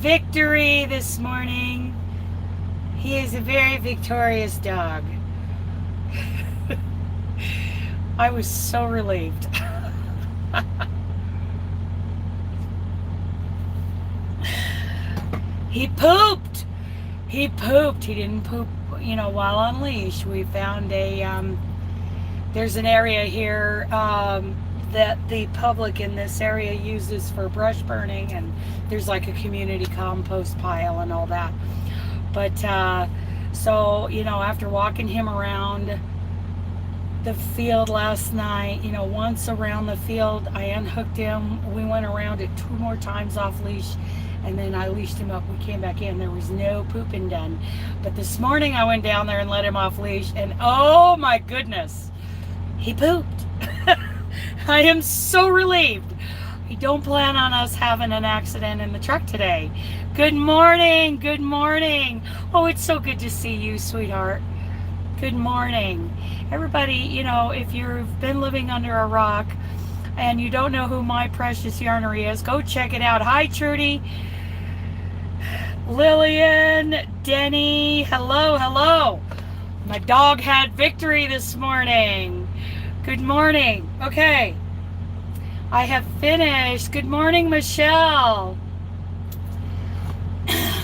Victory this morning. He is a very victorious dog. I was so relieved. He pooped. He pooped. He didn't poop, while on leash. We found there's an area here that the public in this area uses for brush burning, and there's like a community compost pile and all that. But so after walking him around the field last night, once around the field, I unhooked him. We went around it 2 more times off leash, and then I leashed him up. We came back in. There was no pooping done. But this morning I went down there and let him off leash, and oh my goodness, he pooped. I am so relieved. I don't plan on us having an accident in the truck today. Good morning. Good morning. Oh, it's so good to see you, sweetheart. Good morning. Everybody, if you've been living under a rock and you don't know who my precious yarnery is, go check it out. Hi, Trudy. Lillian, Denny, hello, hello. My dog had victory this morning. Good morning. Okay. I have finished. Good morning, Michelle.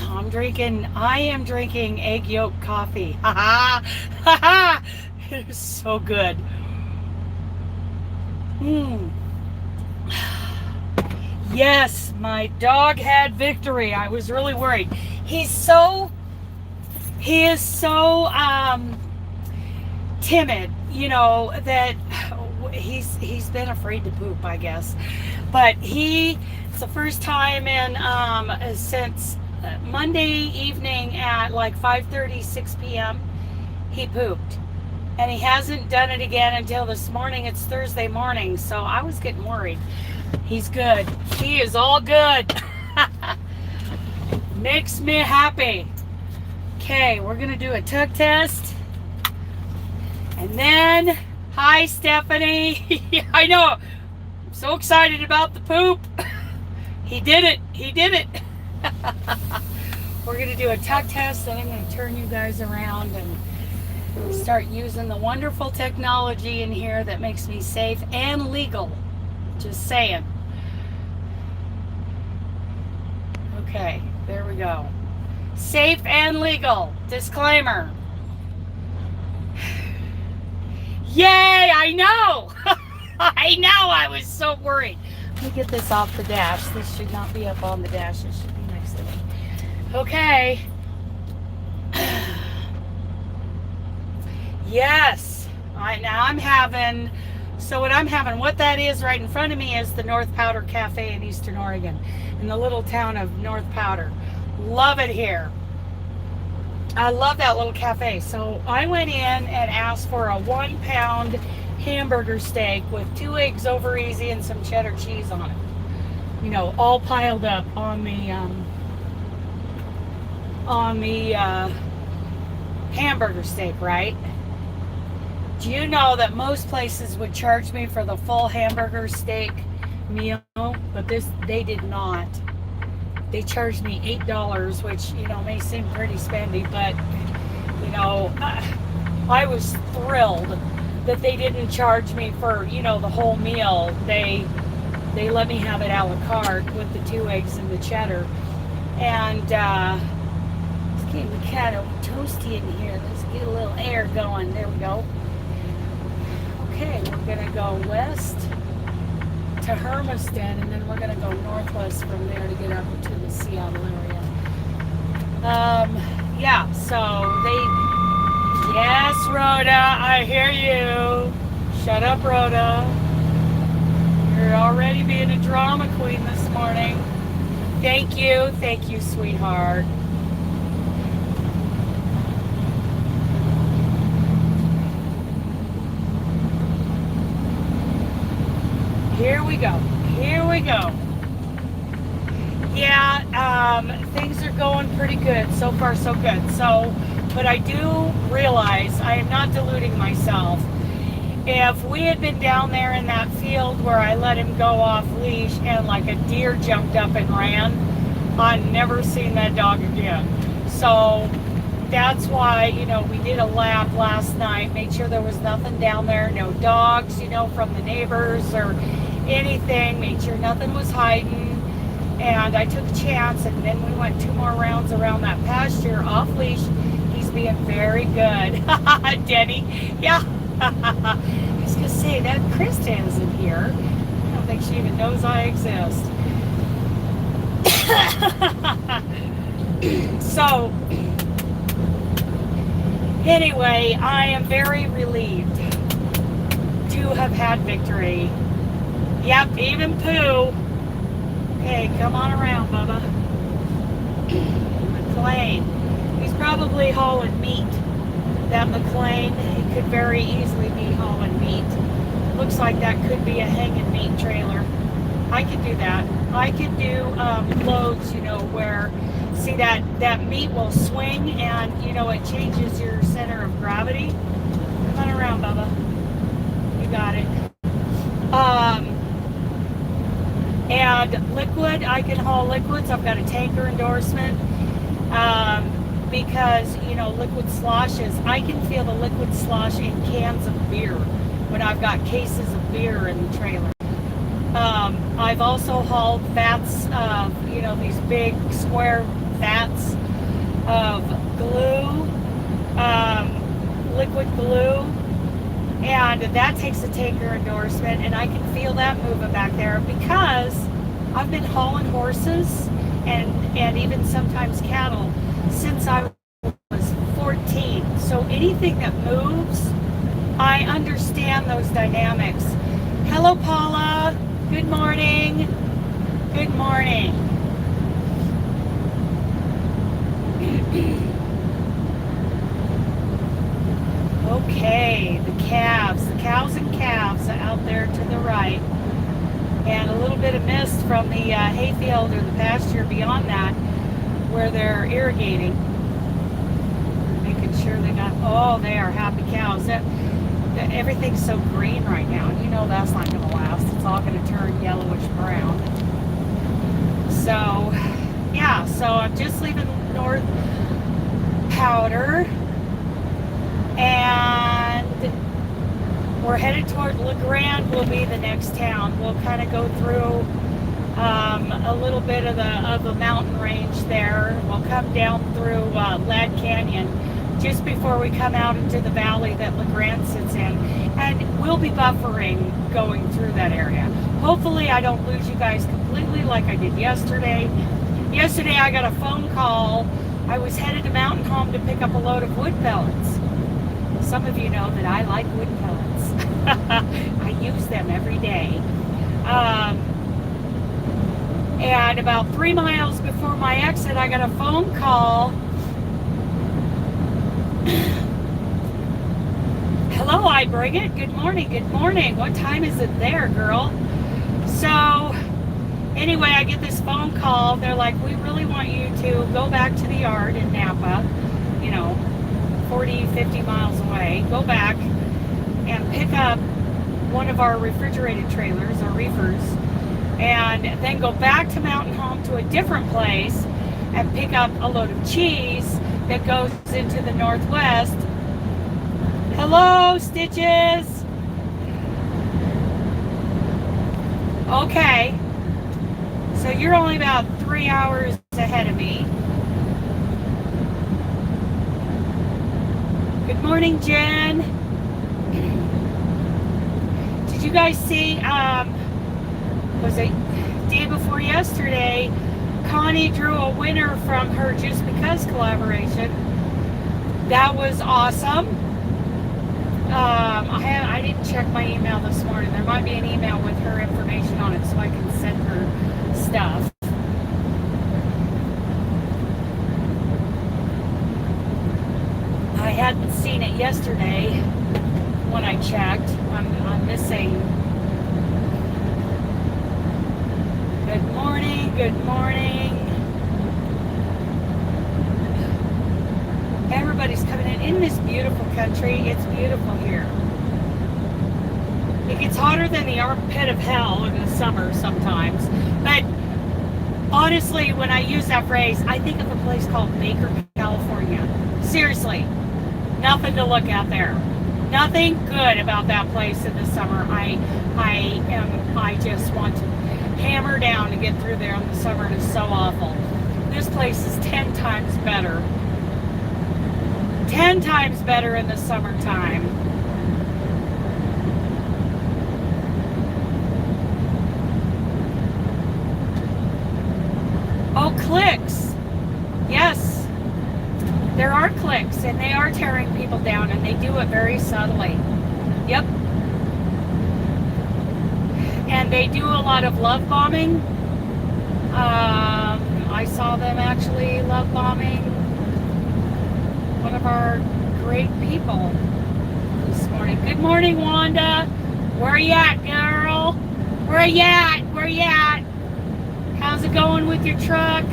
I am drinking egg yolk coffee. Ha ha. Ha ha. It is so good. Yes, my dog had victory. I was really worried. He is so timid, that he's been afraid to poop, I guess. But it's the first time since Monday evening at like 5:30, 6 p.m. he pooped. And he hasn't done it again until this morning. It's Thursday morning, so I was getting worried. He's good. He is all good. Makes me happy. Okay, we're going to do a tug test. And then, hi, Stephanie. I know. I'm so excited about the poop. He did it. He did it. We're going to do a tug test, and I'm going to turn you guys around and start using the wonderful technology in here that makes me safe and legal. Just saying. Okay, there we go. Safe and legal. Disclaimer. Yay, I know. I know, I was so worried. Let me get this off the dash. This should not be up on the dash. It should be next to me. Okay. Yes. What that is right in front of me is the North Powder Cafe in Eastern Oregon, in the little town of North Powder. Love it here. I love that little cafe. So I went in and asked for a 1-pound hamburger steak with 2 eggs over easy and some cheddar cheese on it. All piled up on the hamburger steak, right? Do you know that most places would charge me for the full hamburger steak meal, but they did not. They charged me $8, which, may seem pretty spendy, but, I was thrilled that they didn't charge me for, the whole meal. They let me have it a la carte with the 2 eggs and the cheddar. And it's getting kind of toasty in here. Let's get a little air going. There we go. Okay, we're going to go west to Hermiston, and then we're going to go northwest from there to get up to the Seattle area. Yeah, so yes, Rhoda, I hear you. Shut up, Rhoda. You're already being a drama queen this morning. Thank you, sweetheart. Here we go. Yeah, things are going pretty good. So far, so good. But I do realize I am not deluding myself. If we had been down there in that field where I let him go off leash and like a deer jumped up and ran, I never seen that dog again. So that's why, you know, we did a lap last night, made sure there was nothing down there, no dogs, you know, from the neighbors or anything, made sure nothing was hiding. And I took a chance, and then we went 2 more rounds around that pasture off leash. He's being very good. Denny, yeah. I was gonna say that Kristen isn't here. I don't think she even knows I exist. So anyway, I am very relieved to have had victory. Yep, even Pooh. Okay, come on around, Bubba. McLean. He's probably hauling meat. That McLean, he could very easily be hauling meat. Looks like that could be a hanging meat trailer. I could do that. I could do loads, you know, where, see that meat will swing and, you know, it changes your center of gravity. Come on around, Bubba. You got it. And liquid, I can haul liquids. I've got a tanker endorsement. Because, you know, liquid sloshes, I can feel the liquid slosh in cans of beer when I've got cases of beer in the trailer. I've also hauled vats of, you know, these big square vats of glue, liquid glue, and that takes a tanker endorsement, and I can feel that moving back there because I've been hauling horses and even sometimes cattle since I was 14. So anything that moves, I understand those dynamics. Hello, Paula. Good morning. Good morning. Okay, the cows and calves out there to the right. And a little bit of mist from the hayfield or the pasture beyond that where they're irrigating. Making sure they got, oh, they are happy cows. Everything's so green right now, and you know that's not going to last. It's all going to turn yellowish brown. So, yeah, so I'm just leaving North Powder, and we're headed toward LeGrand will be the next town. We'll kind of go through a little bit of the mountain range there. We'll come down through Lad Canyon just before we come out into the valley that LeGrand sits in, and we'll be buffering going through that area. Hopefully I don't lose you guys completely like I did yesterday. Yesterday I got a phone call. I was headed to Mountain Home to pick up a load of wood pellets. Some of you know that I like wood pellets. I use them every day. And about 3 miles before my exit, I got a phone call. Hello, I bring it. Good morning. Good morning. What time is it there, girl? So, anyway, I get this phone call. They're like, we really want you to go back to the yard in Napa, you know, 40, 50 miles away. Go back and pick up one of our refrigerated trailers, our reefers, and then go back to Mountain Home to a different place and pick up a load of cheese that goes into the Northwest. Hello, Stitches. Okay. So you're only about 3 hours ahead of me. Good morning, Jen. Did you guys see, was it day before yesterday, Connie drew a winner from her Just Because collaboration. That was awesome. I didn't check my email this morning. There might be an email with her information on it so I can send her stuff. I hadn't seen it yesterday when I checked. I'm missing. Good morning, good morning. Everybody's coming in this beautiful country. It's beautiful here. It gets hotter than the armpit of hell in the summer sometimes. But Honestly, when I use that phrase, I think of a place called Baker, California. Seriously, nothing to look at there. Nothing good about that place in the summer. I just want to hammer down to get through there in the summer, and it's so awful. This place is 10 times better. 10 times better in the summertime. Oh, clicks. Yes. There are clicks, and they are tearing people down, and they do it very subtly. Yep. And they do a lot of love bombing. I saw them actually love bombing one of our great people this morning. Good morning, Wanda. Where you at, girl? Where you at? Where you at? How's it going with your truck?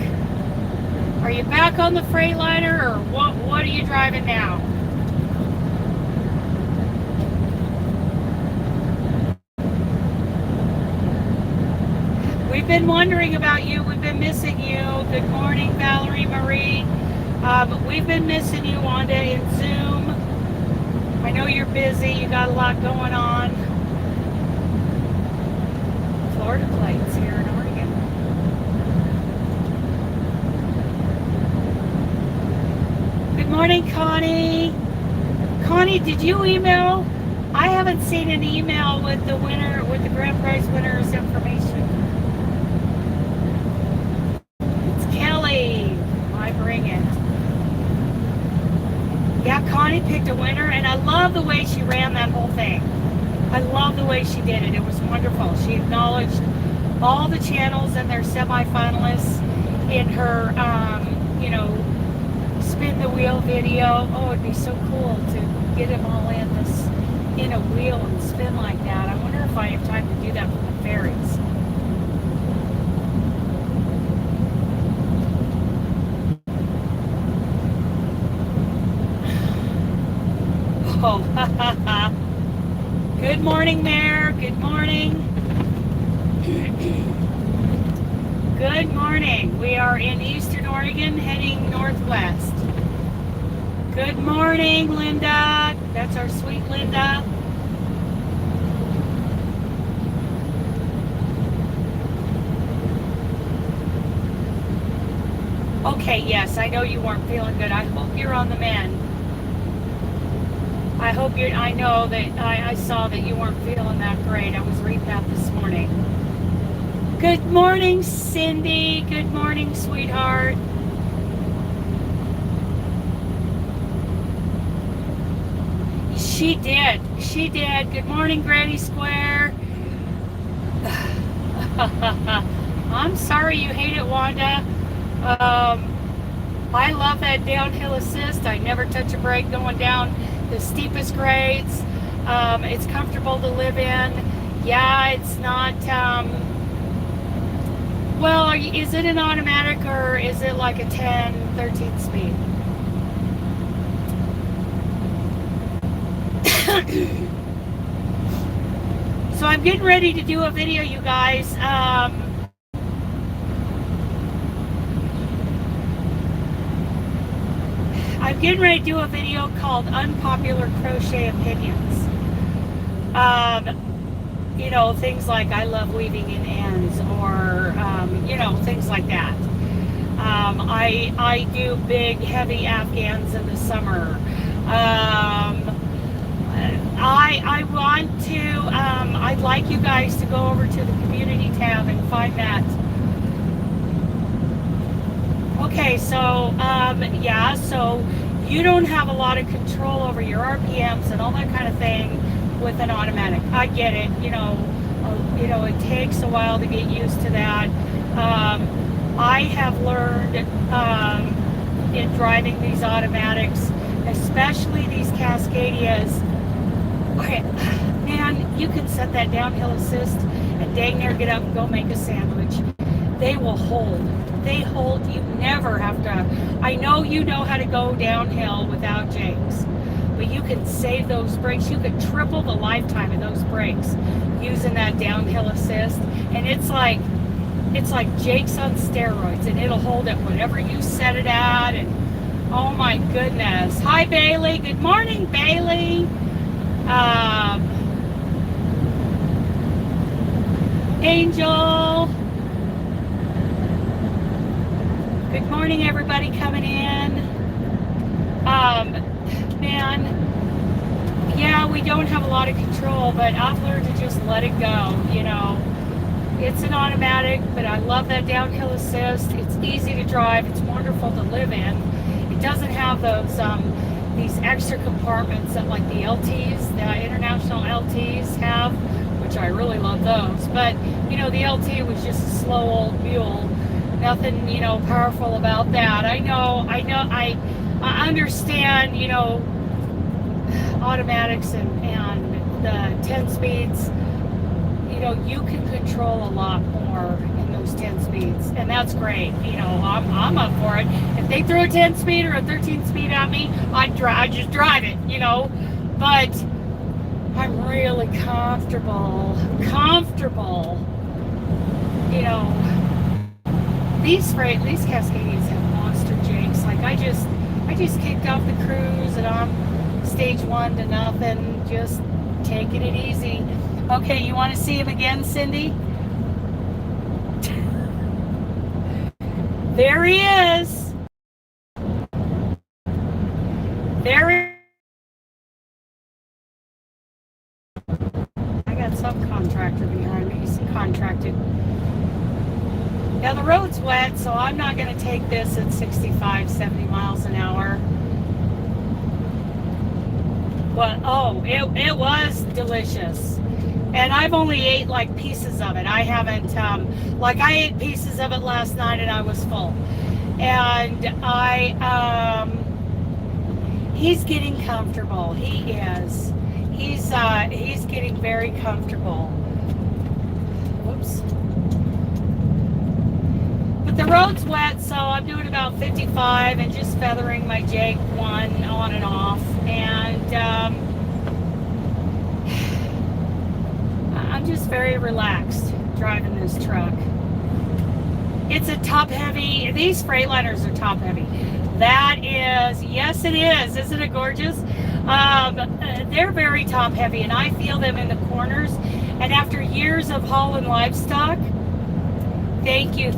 Are you back on the Freightliner, or what are you driving now? We've been wondering about you. We've been missing you. Good morning, Valerie Marie. We've been missing you, Wanda, in Zoom. I know you're busy. You got a lot going on. Florida plates here in Oregon. Good morning, Connie. Connie, did you email? I haven't seen an email with the winner, with the grand prize winner's information. It's Kelly. I bring it. Yeah, Connie picked a winner, and I love the way she ran that whole thing. I love the way she did it. It was wonderful. She acknowledged all the channels and their semifinalists in her, spin the wheel video. Oh, it'd be so cool to get them all in a wheel and spin like that. I wonder if I have time to do that with the fairies. Oh, good morning, Mayor. Good morning. Good morning. We are in Eastern Oregon, heading northwest. Good morning, Linda. That's our sweet Linda. Okay, yes, I know you weren't feeling good. I hope you're on the mend. I hope you're, I know that I saw that you weren't feeling that great. I was reading that this morning. Good morning, Cindy. Good morning, sweetheart. She did. She did. Good morning, Granny Square. I'm sorry you hate it, Wanda. I love that downhill assist. I never touch a brake going down the steepest grades. It's comfortable to live in. Yeah, it's not, well, is it an automatic or is it like a 10, 13 speed? So I'm getting ready to do a video, you guys. I'm getting ready to do a video called Unpopular Crochet Opinions. You know, things like I love weaving in ends, or, you know, things like that. I do big, heavy Afghans in the summer. I want to, I'd like you guys to go over to the community tab and find that. Okay, so, yeah, so you don't have a lot of control over your RPMs and all that kind of thing with an automatic. I get it, you know, it takes a while to get used to that. I have learned in driving these automatics, especially these Cascadias. Okay, man, you can set that downhill assist and dang near get up and go make a sandwich. They will hold. They hold. You never have to. I know you know how to go downhill without jakes, but you can save those brakes. You could triple the lifetime of those brakes using that downhill assist. And it's like, it's like Jake's on steroids, and it'll hold at whatever you set it at. And oh my goodness. Hi Bailey. Good morning, Bailey. Angel. Good morning, everybody coming in. Man, yeah, we don't have a lot of control, but I've learned to just let it go, you know. It's an automatic, but I love that downhill assist. It's easy to drive. It's wonderful to live in. It doesn't have those these extra compartments that like the LTs, the international LTs have, which I really love those. But, you know, the LT was just a slow old mule. Nothing, you know, powerful about that. I I understand, you know, automatics and the 10 speeds. You know, you can control a lot more in those 10 speeds, and that's great. You know, I'm up for it. If they threw a 10 speed or a 13 speed at me, I'd just drive it, you know. But I'm really comfortable, you know. These Cascadians have monster jakes. Like I just kicked off the cruise, and I'm stage 1 to nothing, just taking it easy. Okay, you want to see him again, Cindy? There he is. There he is. I got subcontractor behind me. He's contracted. Now the road's wet, so I'm not going to take this at 65, 70 miles an hour. But oh, it was delicious. And I've only ate like pieces of it. I haven't, like I ate pieces of it last night and I was full. And he's getting comfortable. He is. He's getting very comfortable. Whoops. But the road's wet, so I'm doing about 55 and just feathering my Jake 1 on and off. And I'm just very relaxed driving this truck. It's a top heavy. These Freightliners are top heavy. That is, yes it is. Isn't it gorgeous? They're very top heavy, and I feel them in the corners. And after years of hauling livestock, thank you.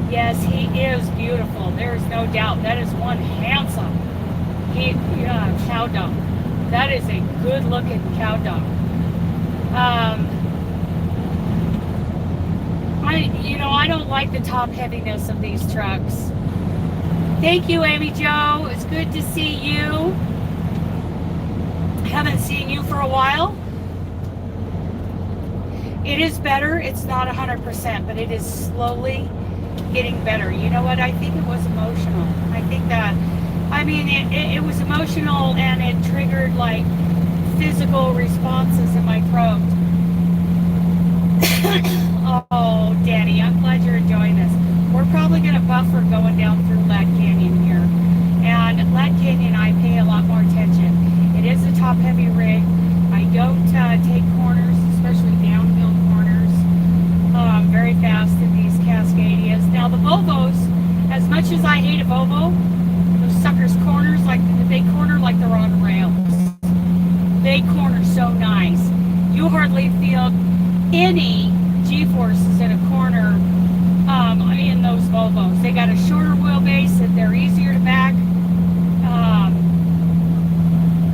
Yes, he is beautiful. There is no doubt. That is one handsome cow dog. That is a good looking cow dog. I don't like the top heaviness of these trucks. Thank you, Amy Jo. It's good to see you. Haven't seen you for a while. It is better. It's not 100%, but it is slowly getting better. You know what? I think it was emotional. I think that, it was emotional, and it triggered like physical responses in my throat. Oh, Danny, I'm glad you're enjoying this. We're probably going to buffer going down through Ladd Canyon here. And Ladd Canyon, I pay a lot more attention. It is a top-heavy rig. I don't take corners, especially downhill corners, very fast in these Cascadias. Now, the Volvos, as much as I hate a Volvo, those suckers corners, they corner like they're on rails. They corner so nice. You hardly feel any G-forces in a corner in those Volvos. They got a shorter wheelbase and they're easier to back.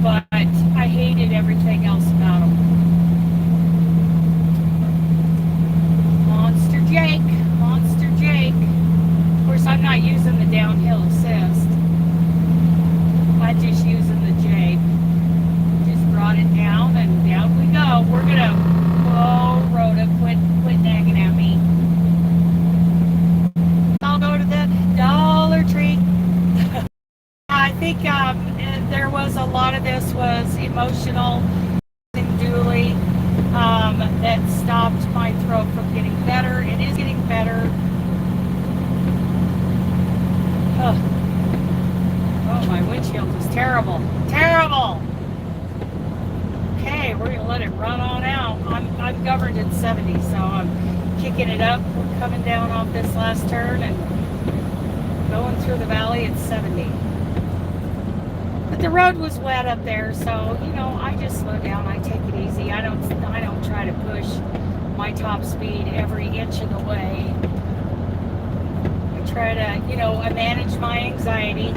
But I hated everything else about them. Monster Jake. Of course, I'm not using the downhill assist. I'm just using the Jake. Just brought it down and down we go. We're gonna, whoa, Rhoda, quit nagging at me. I'll go to the Dollar Tree. I think there was a lot of this was emotional and dually that stopped my throat from getting better. It is getting better. Oh, my windshield is terrible. Okay, we're gonna let it run on out. I'm governed at 70, so I'm kicking it up. We're coming down off this last turn and going through the valley at 70. But the road was wet up there, so you know, I just slow down. I take it easy. I don't try to push my top speed every inch of the way. I try to, you know, manage my anxiety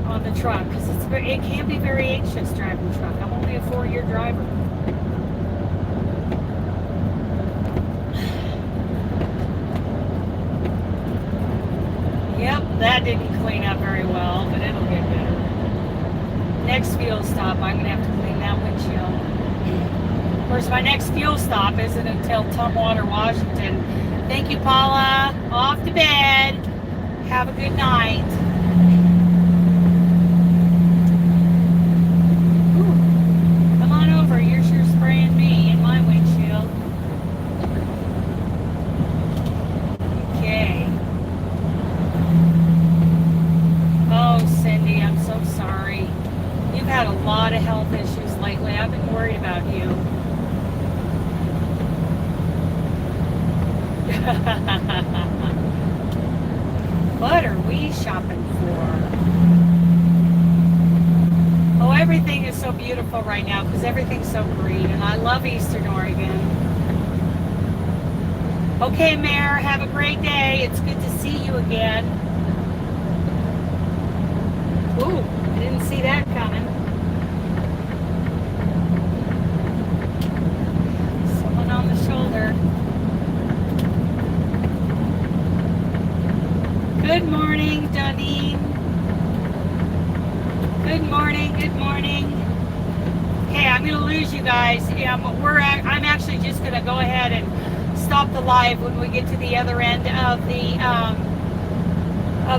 on the truck, because it can be very anxious driving the truck. I'm only a 4-year driver. Yep, that didn't clean up very well, but it'll get better. Next fuel stop, I'm going to have to clean that windshield. Of course, my next fuel stop isn't until Tumwater, Washington. Thank you, Paula. Off to bed. Have a good night. Ooh, come on over. You're sure spraying me in my windshield. Okay. Oh, Cindy, I'm so sorry. You've had a lot of health issues lately. I've been worried about you. What are we shopping for? Oh, everything is so beautiful right now because everything's so green, and I love Eastern Oregon. Okay, Mare, have a great day. It's good to see you again. Ooh, I didn't see that coming. Someone on the shoulder. Good morning, Donine. Good morning, good morning. Okay, I'm going to lose you guys. I'm actually just going to go ahead and stop the live when we get to the other end of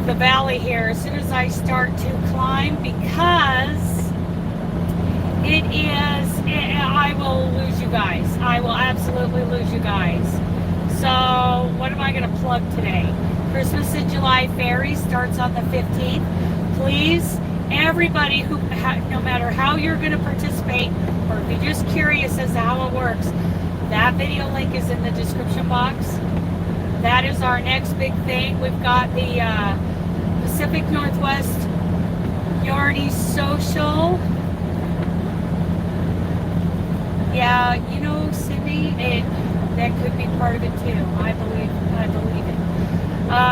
the valley here as soon as I start to climb, because I will lose you guys. I will absolutely lose you guys. So what am I going to plug today? Christmas in July Ferry starts on the 15th. Please, everybody who, no matter how you're going to participate, or if you're just curious as to how it works, that video link is in the description box. That is our next big thing. We've got the Pacific Northwest Yarny Social. Yeah, you know, Cindy, that could be part of it too. I believe it.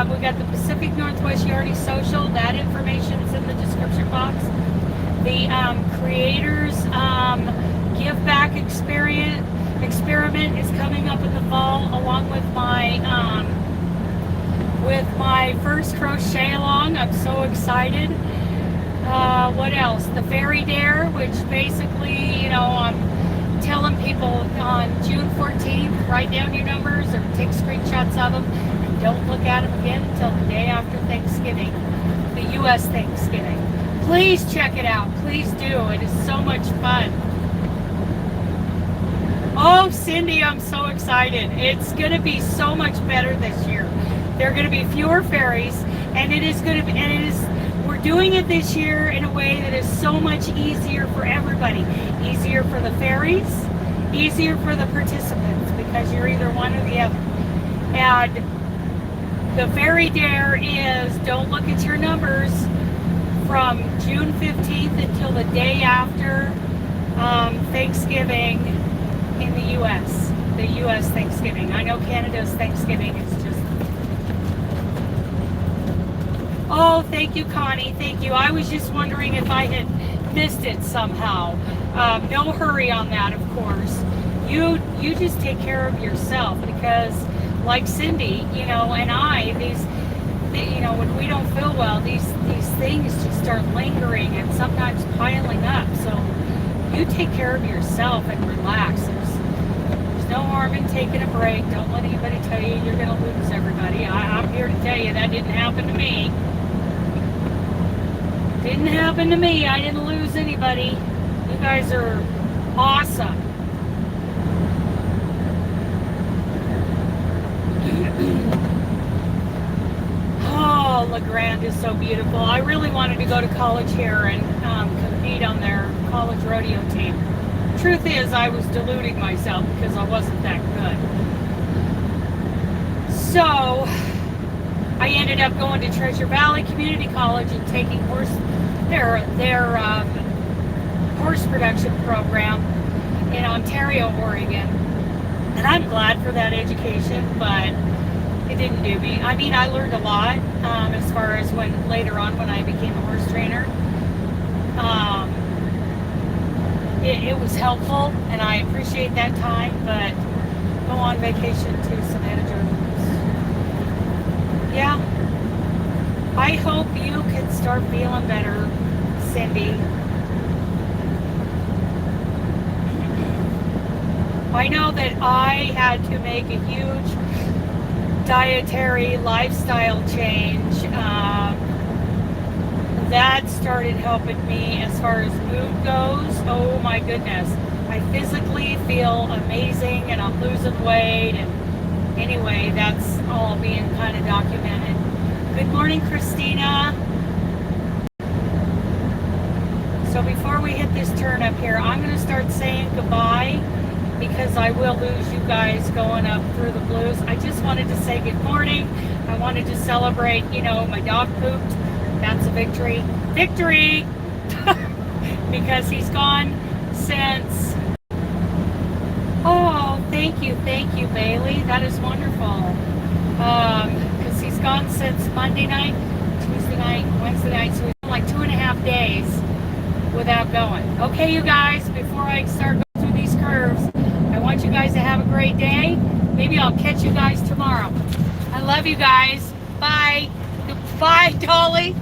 We got the Pacific Northwest Yarny Social. That information is in the description box. The creators Giveback experiment is coming up in the fall, along with my first crochet along. I'm so excited. What else? The Fairy Dare, which basically, you know, I'm telling people on June 14th, write down your numbers or take screenshots of them. Don't look at them again until the day after Thanksgiving, the U.S. Thanksgiving. Please check it out. Please do. It is so much fun. Oh, Cindy, I'm so excited. It's going to be so much better this year. There are going to be fewer fairies, and we're doing it this year in a way that is so much easier for everybody. Easier for the fairies, easier for the participants, because you're either one or the other. And the Fairy Dare is, don't look at your numbers from June 15th until the day after Thanksgiving in the U.S. The U.S. Thanksgiving. I know Canada's Thanksgiving is just... Oh, thank you, Connie. Thank you. I was just wondering if I had missed it somehow. No hurry on that, of course. You just take care of yourself, because like Cindy, you know, and you know, when we don't feel well, these things just start lingering and sometimes piling up. So you take care of yourself and relax. There's no harm in taking a break. Don't let anybody tell you you're going to lose everybody. I'm here to tell you that didn't happen to me. Didn't happen to me. I didn't lose anybody. You guys are awesome. Oh, La Grande is so beautiful. I really wanted to go to college here and compete on their college rodeo team. Truth is, I was deluding myself because I wasn't that good. So I ended up going to Treasure Valley Community College and taking their horse production program in Ontario, Oregon. And I'm glad for that education, but it didn't do me. I mean, I learned a lot as far as later on when I became a horse trainer. It was helpful, and I appreciate that time, but go on vacation to some manager. Yeah. I hope you can start feeling better, Cindy. I know that I had to make a huge dietary lifestyle change. That started helping me as far as mood goes. Oh my goodness. I physically feel amazing and I'm losing weight. And anyway, that's all being kind of documented. Good morning, Christina. So before we hit this turn up here, I'm going to start saying goodbye because I will lose you guys going up through the blues. I just wanted to say good morning. I wanted to celebrate, my dog pooped. That's a victory. Victory! Because he's gone since... Oh, thank you, Bailey. That is wonderful. Because he's gone since Monday night, Tuesday night, Wednesday night, so he's been like 2.5 days without going. Okay, you guys, before I start going through these curves, I want you guys to have a great day. Maybe I'll catch you guys tomorrow. I love you guys. Bye. Bye, Dolly.